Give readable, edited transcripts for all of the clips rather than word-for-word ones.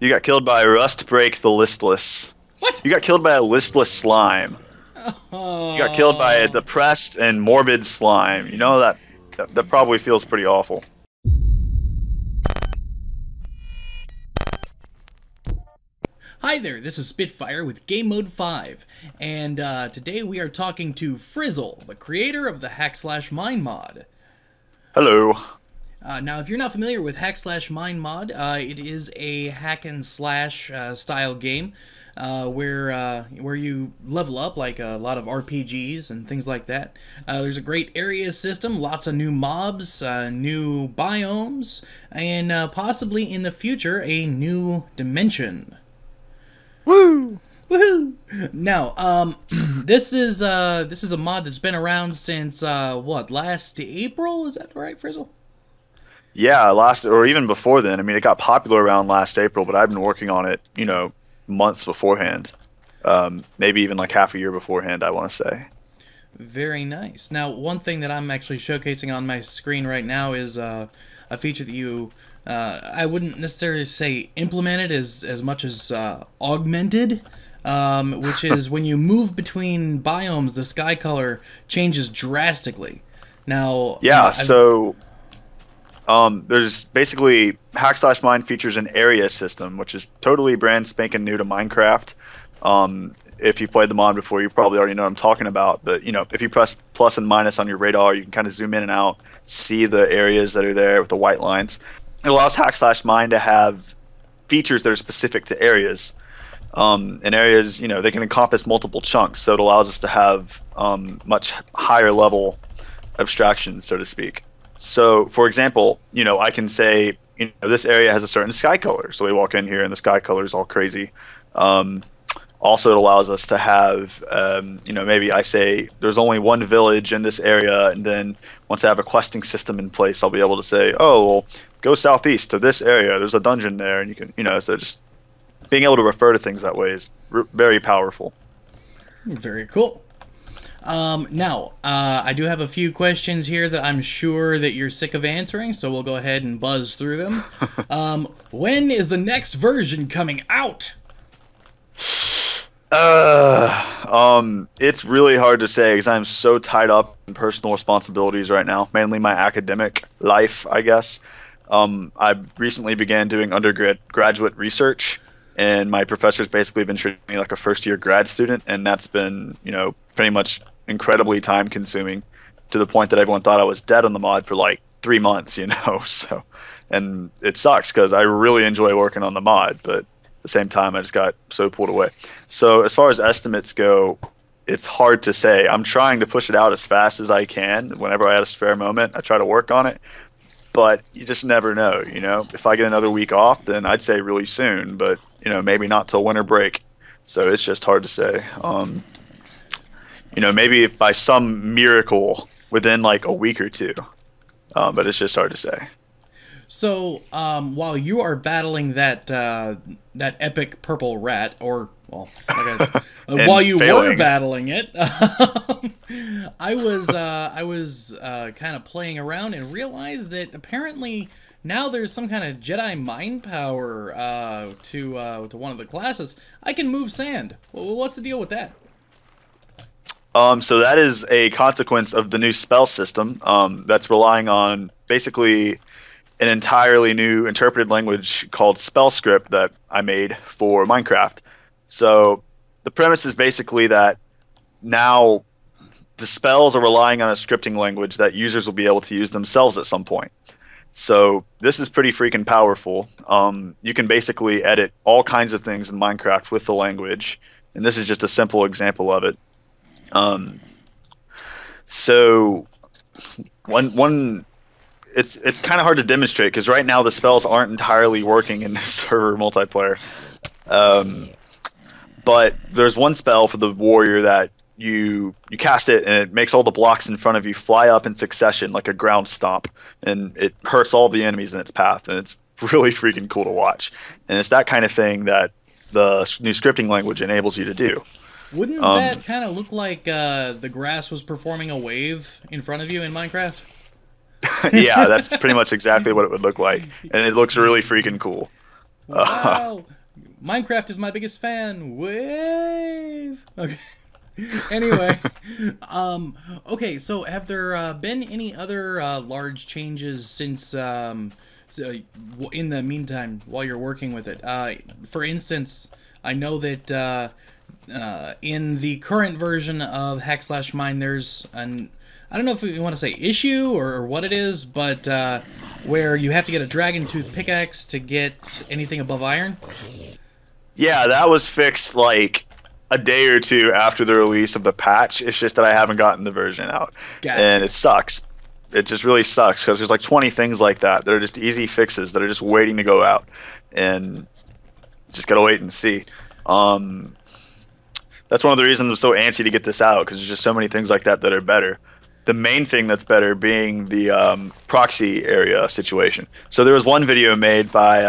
You got killed by Rust Break the Listless. What? You got killed by a listless slime. You got killed by a Oh. depressed and morbid slime. You know that probably feels pretty awful. Hi there, this is Spitfire with Game Mode 5, and today we are talking to Frizzil, the creator of the Hack/Mine mod. Hello. Now, if you're not familiar with Hack/Mine mod, it is a hack and slash style game where you level up like a lot of RPGs and things like that. There's a great area system, lots of new mobs, new biomes, and possibly in the future a new dimension. Woo! Woohoo! Now, this is a mod that's been around since what, last April? Is that right, Frizzle? Yeah, last or even before then. I mean, it got popular around last April, but I've been working on it, months beforehand. Maybe even like half a year beforehand, I want to say. Very nice. Now, one thing that I'm actually showcasing on my screen right now is a feature that you, I wouldn't necessarily say implemented as much as augmented, which is when you move between biomes, the sky color changes drastically. Now, Yeah, so there's basically Hack/Mine features an area system, which is totally brand spanking new to Minecraft. If you played the mod before, you probably already know what I'm talking about. But if you press plus and minus on your radar, you can kind of zoom in and out, see the areas that are there with the white lines. It allows Hack/Mine to have features that are specific to areas. And areas, they can encompass multiple chunks, so it allows us to have much higher level abstractions, so to speak. So, for example, I can say, this area has a certain sky color. So we walk in here and the sky color is all crazy. Also, it allows us to have, maybe I say there's only one village in this area, and then once I have a questing system in place, I'll be able to say, oh, well, go southeast to this area. There's a dungeon there, and you can, so just being able to refer to things that way is very powerful. very cool. Now, I do have a few questions here that I'm sure that you're sick of answering, so we'll go ahead and buzz through them. When is the next version coming out? It's really hard to say because I'm so tied up in personal responsibilities right now, mainly my academic life, I guess. I recently began doing undergraduate research, and my professor's basically been treating me like a first-year grad student, and that's been, pretty much incredibly time-consuming to the point that everyone thought I was dead on the mod for like 3 months, So, and it sucks because I really enjoy working on the mod, but at the same time, I just got so pulled away. So as far as estimates go, it's hard to say. I'm trying to push it out as fast as I can. Whenever I have a spare moment, I try to work on it. But you just never know, If I get another week off, then I'd say really soon. But, maybe not till winter break. So it's just hard to say. Maybe if by some miracle within like a week or two. But it's just hard to say. So, while you are battling that epic purple rat, or well, while you failing. were battling it, I was kind of playing around and realized that apparently now there's some kind of Jedi mind power to one of the classes. I can move sand. Well, what's the deal with that? So that is a consequence of the new spell system that's relying on basically an entirely new interpreted language called spell script that I made for Minecraft. So the premise is basically that now the spells are relying on a scripting language that users will be able to use themselves at some point. So this is pretty freaking powerful. You can basically edit all kinds of things in Minecraft with the language, and this is just a simple example of it. So one it's kind of hard to demonstrate because right now the spells aren't entirely working in server multiplayer. But there's one spell for the warrior that you cast it and it makes all the blocks in front of you fly up in succession like a ground stomp, and it hurts all the enemies in its path, and it's really freaking cool to watch. And it's that kind of thing that the new scripting language enables you to do. Wouldn't that kind of look like the grass was performing a wave in front of you in Minecraft? Yeah, that's pretty much exactly what it would look like, and it looks really freaking cool. Wow. Minecraft is my biggest fan. Wave. Okay. Anyway, okay. So, have there been any other large changes since in the meantime while you're working with it? For instance, I know that in the current version of Hack/Mine, there's an I don't know if you want to say issue or what it is, but where you have to get a dragon tooth pickaxe to get anything above iron. Yeah, that was fixed like a day or two after the release of the patch. It's just that I haven't gotten the version out. Gotcha. And it sucks. It just really sucks because there's like 20 things like that. They're just easy fixes that are just waiting to go out. And just gotta wait and see. That's one of the reasons I'm so antsy to get this out, because there's just so many things like that that are better. The main thing that's better being the proxy area situation. So there was one video made by,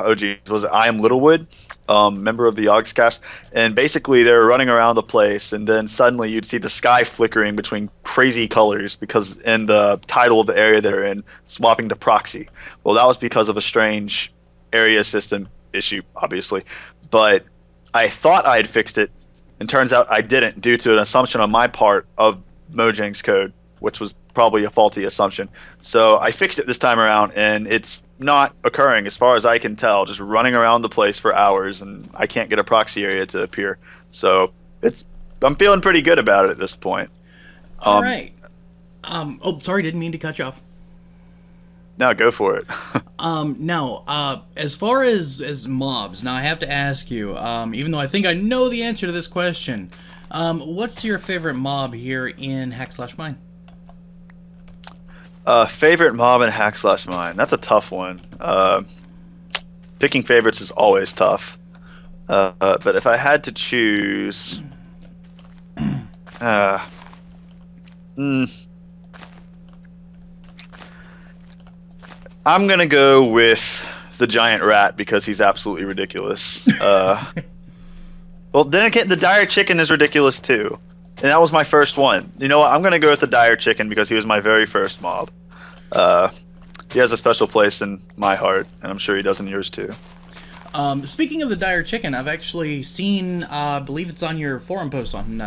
was it I Am Littlewood, member of the Yogscast, and basically they were running around the place, and then suddenly you'd see the sky flickering between crazy colors because in the title of the area they're in, swapping to proxy. Well, that was because of a strange area system issue, obviously, but I thought I had fixed it, and turns out I didn't due to an assumption on my part of Mojang's code, which was probably a faulty assumption. So I fixed it this time around, and it's not occurring as far as I can tell, just running around the place for hours, and I can't get a proxy area to appear. So I'm feeling pretty good about it at this point. All right. Oh, sorry, didn't mean to cut you off. No, go for it. Now, as far as mobs, now I have to ask you, even though I think I know the answer to this question, what's your favorite mob here in Hack/Mine? Favorite mob in Hack/Mine? That's a tough one. Picking favorites is always tough. But if I had to choose, I'm gonna go with the giant rat because he's absolutely ridiculous. Well, then again, the dire chicken is ridiculous too, and that was my first one. You know what? I'm gonna go with the dire chicken because he was my very first mob. He has a special place in my heart, and I'm sure he does in yours too. Speaking of the dire chicken, I've actually seen, I believe it's on your forum post on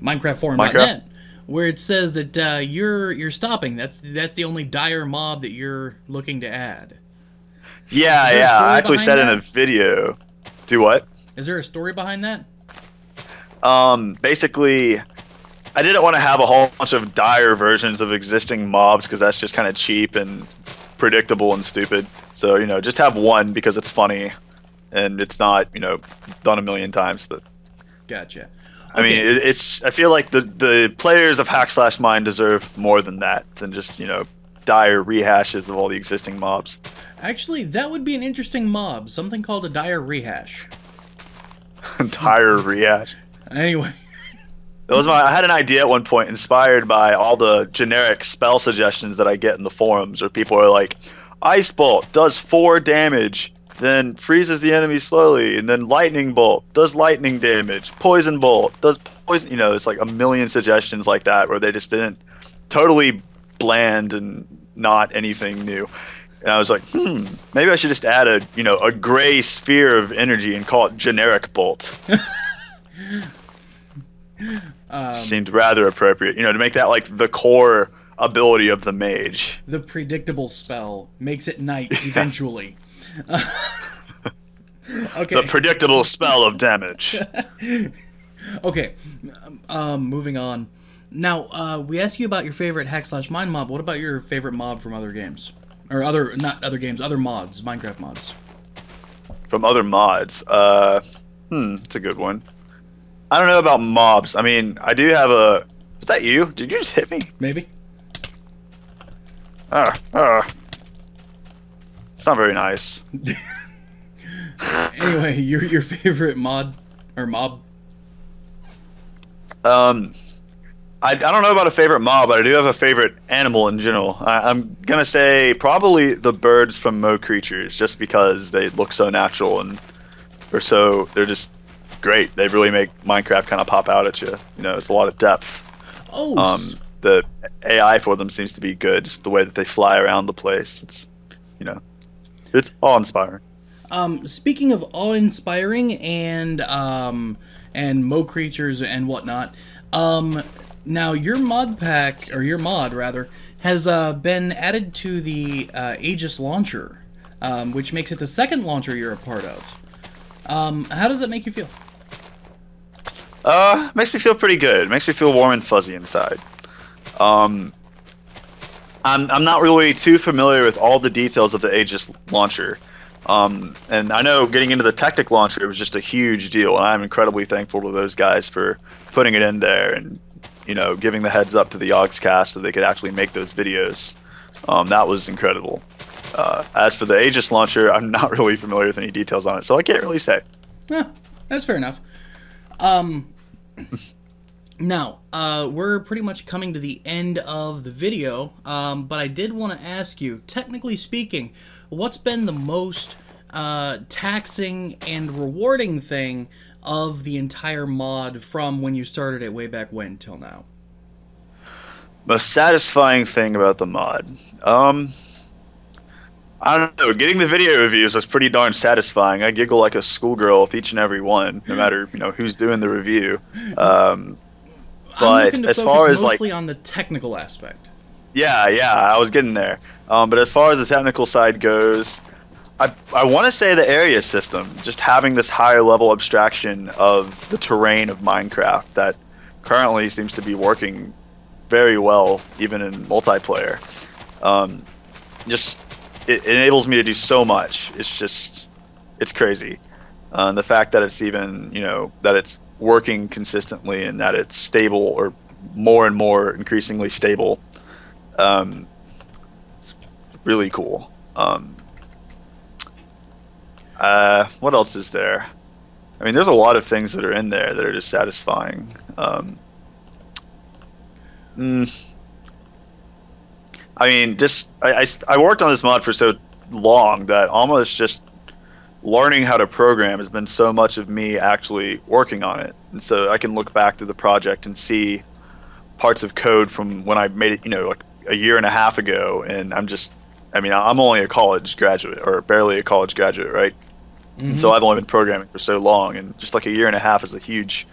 MinecraftForum.net, where it says that you're stopping. That's the only dire mob that you're looking to add. Yeah. I actually said in a video. Do what? Is there a story behind that? Basically, I didn't want to have a whole bunch of dire versions of existing mobs because that's just kind of cheap and predictable and stupid. So, just have one because it's funny and it's not, done a million times. But gotcha. Okay. I mean, I feel like the players of Hack/Mine deserve more than that, than just, dire rehashes of all the existing mobs. Actually, that would be an interesting mob. Something called a dire rehash. Dire rehash. Anyway. I had an idea at one point inspired by all the generic spell suggestions that I get in the forums, where people are like, Ice Bolt does 4 damage, then freezes the enemy slowly, and then Lightning Bolt does lightning damage, Poison Bolt does poison. It's like a million suggestions like that where they just didn't, totally bland and not anything new. And I was like, maybe I should just add a gray sphere of energy and call it generic bolt. Seemed rather appropriate, to make that like the core ability of the mage. The predictable spell makes it night eventually. Okay. The predictable spell of damage. Okay, moving on. Now, we asked you about your favorite Hack/Mine mob. What about your favorite mob from other games? Or not other games, other mods, Minecraft mods. From other mods? It's a good one. I don't know about mobs. I mean, I do have a... Was that you? Did you just hit me? Maybe. It's not very nice. Anyway, your favorite mod or mob? I don't know about a favorite mob, but I do have a favorite animal in general. I'm gonna say probably the birds from Mo Creatures, just because they look so natural and they're just great. They really make Minecraft kind of pop out at you. It's a lot of depth. Oh. The AI for them seems to be good. Just the way that they fly around the place. It's It's awe-inspiring. Speaking of awe-inspiring and Mo creatures and whatnot, now your mod pack, or your mod rather, has been added to the Aegis launcher, which makes it the second launcher you're a part of. How does that make you feel? Makes me feel pretty good. Makes me feel warm and fuzzy inside. I'm not really too familiar with all the details of the Aegis launcher. And I know getting into the Technic launcher, it was just a huge deal, and I'm incredibly thankful to those guys for putting it in there and, you know, giving the heads up to the Yogscast so they could actually make those videos. That was incredible. As for the Aegis launcher, I'm not really familiar with any details on it, so I can't really say. Yeah, that's fair enough. Now, we're pretty much coming to the end of the video, but I did want to ask you, technically speaking, what's been the most taxing and rewarding thing of the entire mod from when you started it way back when till now? Most satisfying thing about the mod? I don't know. Getting the video reviews was pretty darn satisfying. I giggle like a schoolgirl with each and every one, no matter, you know, who's doing the review. But as far as mostly on the technical aspect. Yeah, I was getting there. But as far as the technical side goes, I want to say the area system, just having this higher level abstraction of the terrain of Minecraft that currently seems to be working very well, even in multiplayer. It enables me to do so much. It's crazy. The fact that it's even, you know, that it's working consistently and that it's stable, or more and more increasingly stable, it's really cool. What else is there? I mean, there's a lot of things that are in there that are just satisfying. I mean, I worked on this mod for so long that almost just learning how to program has been so much of me actually working on it. And so I can look back to the project and see parts of code from when I made it, you know, like a year and a half ago, and I'm only a college graduate, or barely a college graduate, right? Mm-hmm. And so I've only been programming for so long, and just like a year and a half is a huge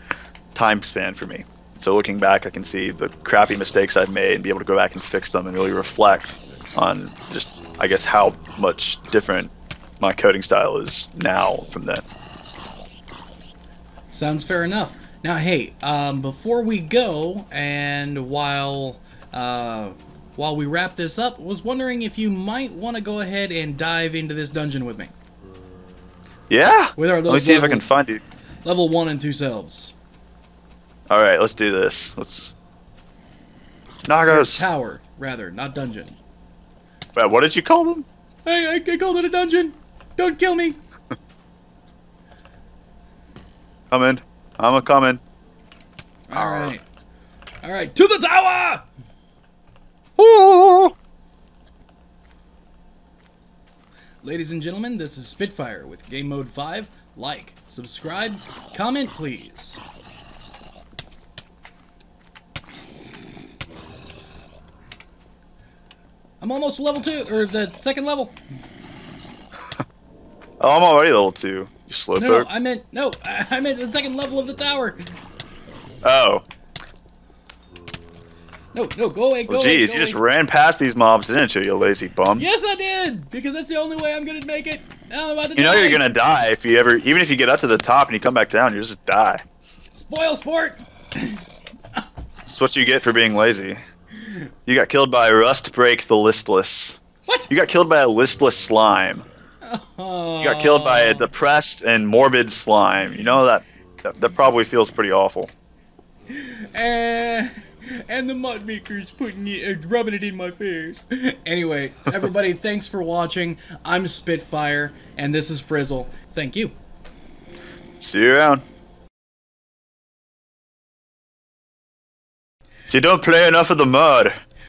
time span for me. So looking back, I can see the crappy mistakes I've made and be able to go back and fix them and really reflect on just, I guess, how much different my coding style is now from then. Sounds fair enough. Now, hey, before we go, and while we wrap this up, was wondering if you might want to go ahead and dive into this dungeon with me. Yeah. With our little Let me see if I can find you. Level 1 and 2 selves. All right, let's do this. Let's. Nagos. Tower, rather, not dungeon. Wait, what did you call them? Hey, I called it a dungeon. Don't kill me. Coming. I'm a coming. All right. All right, to the tower. Ooh. Ladies and gentlemen, this is Spitfire with Game Mode 5. Like, subscribe, comment, please. I'm almost level 2, or the second level. Oh, I'm already level 2. You slowpoke. No, I meant the second level of the tower. Oh. No, go away, Well, geez, you just ran past these mobs, didn't you lazy bum? Yes, I did, because that's the only way I'm gonna make it. Now I'm about to die. You know you're gonna die if you ever, even if you get up to the top and you come back down, you just die. Spoil sport. That's what you get for being lazy. You got killed by Rustbreak the Listless. What? You got killed by a listless slime. Oh. You got killed by a depressed and morbid slime. You know that probably feels pretty awful. And the mud maker's rubbing it in my face. Anyway, everybody, thanks for watching. I'm Spitfire, and this is Frizzil. Thank you. See you around. You don't play enough of the mud.